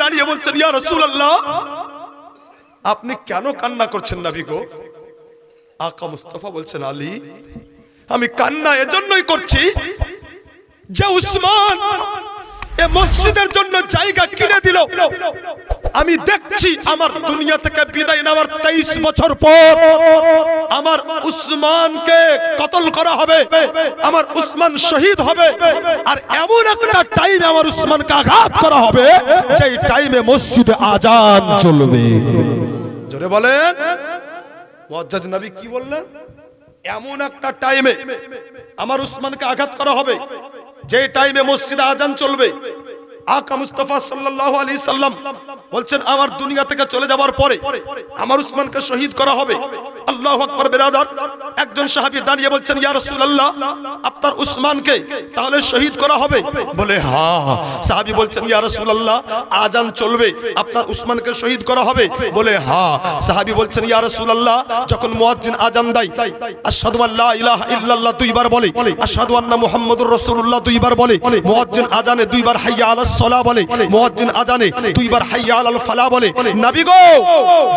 দাঁড়িয়ে বলছেন ইয়া রাসূলুল্লাহ আপনি কেন কান্না করছেন নবী গো? আকা মুস্তাফা বলছেন আলী আমি কান্না এজন্যই করছি যে উসমান এই মসজিদের জন্য জায়গা কিনে দিল। আমি দেখছি আমার দুনিয়া থেকে বিদায় নেওয়ার 23 বছর পর আমার উসমানকে কতল করা হবে, আমার উসমান শহীদ হবে, আর এমন একটা টাইমে আমার উসমানকে আঘাত করা হবে যেই টাইমে মসজিদে আজান চলবে। জোরে বলেন মুআজ্জাজ নবী কি বললেন? এমন একটা টাইমে আমার উসমানকে আঘাত করা হবে যে টাইমে মসজিদে আজান চলবে। আকা মুস্তাফা সাল্লাল্লাহু আলাইহি সাল্লাম বলছেন আমার দুনিয়া থেকে চলে যাওয়ার পরে আমার উসমানকে শহীদ করা হবে। আল্লাহু আকবার। বিরাদার, একজন সাহাবী দাঁড়িয়ে বলছেন ইয়া রাসূলুল্লাহ আপনার উসমানকে তাহলে শহীদ করা হবে? বলে হ্যাঁ। সাহাবী বলছেন ইয়া রাসূলুল্লাহ আজান চলবে আপনার উসমানকে শহীদ করা হবে? বলে হ্যাঁ। সাহাবী বলছেন ইয়া রাসূলুল্লাহ যখন মুয়াজ্জিন আজান দেয় আশহাদু আল্লা ইলাহা ইল্লাল্লাহ দুইবার বলে, আশহাদু আন্না মুহাম্মাদুর রাসূলুল্লাহ দুইবার বলে, মুয়াজ্জিন আজানে দুইবার হাইয়া আলাস সালাহ বলে, মুয়াজ্জিন আজানে দুইবার হাইয়া আলাল ফালাহ বলে। নবী গো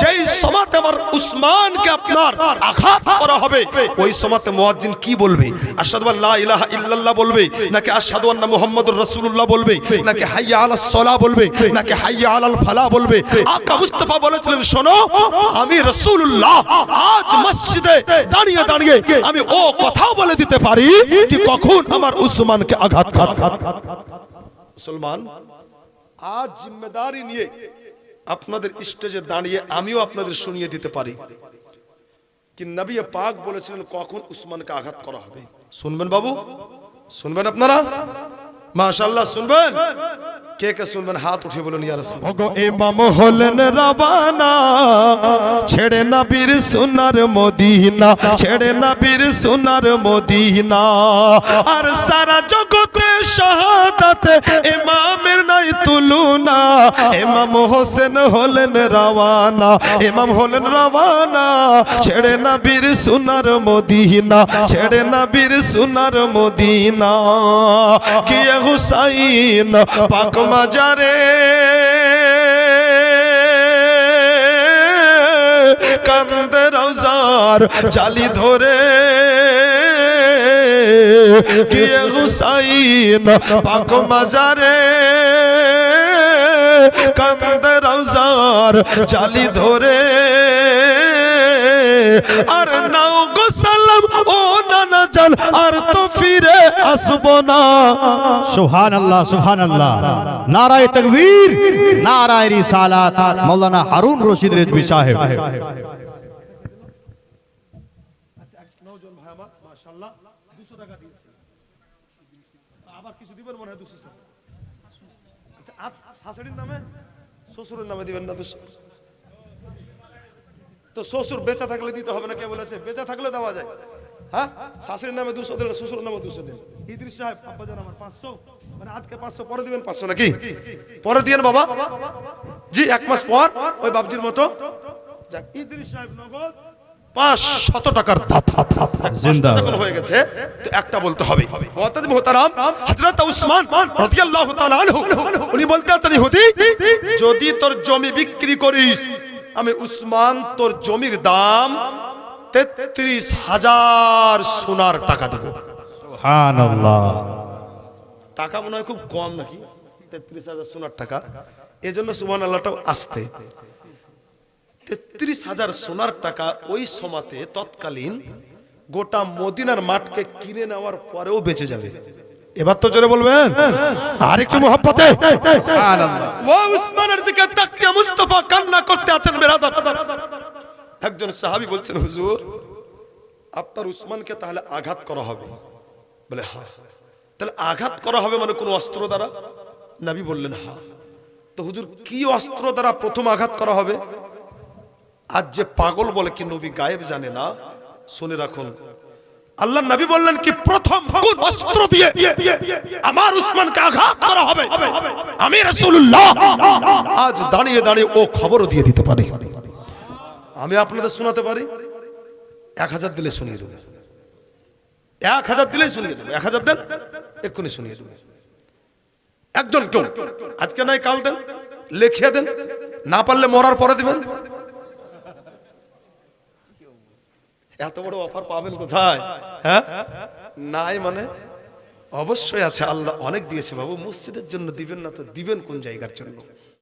যেই সময়তে আমার উসমানকে আপনার আঘাত করা হবে ওই সময়তে মুয়াজ্জিন কি বলবে? আশহাদু আল্লা ইলাহা ইল্লাল্লাহ বলবে, নাকি আশহাদু আন্না মুহাম্মাদুর রাসূলুল্লাহ বলবে, নাকি হাইয়া আলাস সালাহ বলবে, নাকি হাইয়া আলাল ফালাহ বলবে? আকা মুস্তাফা বলেছিলেন শোনো আমি রাসূলুল্লাহ আজ মসজিদে দাঁড়িয়ে দাঁড়িয়ে আমি ও কথাও বলে দিতে পারি কি কখন আমার উসমানকে আঘাত করা। মুসলমান আজ জিম্মেদারি নিয়ে আপনাদের স্টেজে দাঁড়িয়ে আমিও আপনাদের শুনিয়ে দিতে পারি কি নবী পাক বলেছিলেন কখন উসমানকে আঘাত করা হবে। শুনবেন বাবু, শুনবেন আপনারা? মাশাআল্লাহ শুনবেন। কে কে শুনবেন হাত উঠে বলুন ইয়া রাসূল। ওগো ইমাম হলেন রবানা ছেড়ে নবীর সোনার মদিনা, ছেড়ে নবীর সোনার মদিনা, আর সারা জগতে শাহাদাতে ইমামের নাই তুলনা। ইমাম হোসেন হলেন রওয়ানা, ইমাম হলেন রওয়ানা ছেড়ে নবীর সোনার মদিনা, ছেড়ে নবীর সোনার মদিনা। কি হুসাইন পাক মাজারে কান্দে রওজার জালি ধরে, কি হুসাইন পাক মাজারে কান্দে রওজার জালি ধরে, আর নাও গো সালাম ও নানা জান আর তো ফিরে আসবো না। সুবহানাল্লাহ সুবহানাল্লাহ। নারায়ে তাকবীর, নারায়ে রিসালাত। মাওলানা হারুন রশিদ রেজভী সাহেব। নওজন ভাই আমার মাশাআল্লাহ 200 টাকা দিয়েছে, আবার কিছু দিবেন মনে হয় 200। আচ্ছা শাশুড়ির নামে শ্বশুরের নামে দিবেন না? তো শ্বশুর বেঁচে থাকলে দিতে হবে না, কে বলেছে? বেঁচে থাকলে দেওয়া যায়। হ্যাঁ শাশুড়ির নামে 200 দিলেন, শ্বশুরের নামে 200 দিন। ইদ্রিস সাহেব আব্বাজান আমার 500, মানে আজকে 500 পরে দিবেন 500 নাকি? পরে দিয়েন বাবা জি, 1 মাস পর ওই বাবজির মতো। যাক ইদ্রিস সাহেব নগদ 500 টাকার দাতা জিন্দাবাদ। যখন হয়ে গেছে তো একটা বলতে হবে। মুআজ্জাজ মুহতারাম হযরত উসমান রাদিয়াল্লাহু তাআলা আনহু উনি বলতে আছেন ইহুদি যদি তোর জমি বিক্রি করিস আমি উসমান তোর জমির দাম 33,000 সোনার টাকা দেব। সুবহানাল্লাহ। টাকা মনে হয় খুব কম নাকি? 33,000 সোনার টাকা, এজন্য সুবহানাল্লাহটাও আসতে। 33,000 সোনার টাকা ওই সময়তে তৎকালীন গোটা মদিনার মাঠকে কিনে নেওয়ার পরেও বেঁচে যাবে। এবার তো জোরে বলবেন আরেকটু মোহাব্বতে সুবহানাল্লাহ। ও উসমানের দিকে তাকিয়ে মুস্তাফা কান্না করতে আছেন। বেরাদার, একজন সাহাবী বলছেন হুজুর আপনার উসমানকে তাহলে আঘাত করা হবে? বলে হ্যাঁ। তাহলে আঘাত করা হবে মানে কোন অস্ত্র দ্বারা? নবী বললেন হ্যাঁ। তো হুজুর কি অস্ত্র দ্বারা প্রথম আঘাত করা হবে? আজ যে পাগল বলে কি নবী গায়েব জানে না, শুনে রাখুন। আল্লাহ নবী বললেন কি প্রথম কোন অস্ত্র দিয়ে আমার উসমানকে আঘাত করা হবে আমি রাসূলুল্লাহ আজ দাঁড়িয়ে দাঁড়িয়ে ও খবরও দিয়ে দিতে পারি। আমি আপনাদের শোনাতে পারি। 1000 দিলে শুনিয়ে দেব, 1000 দিলে শুনিয়ে দেব। 1000 দেন এক্ষুনি শুনিয়ে দেব। একজন কেউ আজকে নাই কাল দেন, লিখিয়ে দেন, না পারলে মরার পরে দিবেন। এত বড় অফার পাবেন কোথায়? হ্যাঁ, নাই মানে অবশ্যই আছে। আল্লাহ অনেক দিয়েছে বাবু, মসজিদের জন্য দিবেন না তো দিবেন কোন জায়গার জন্য?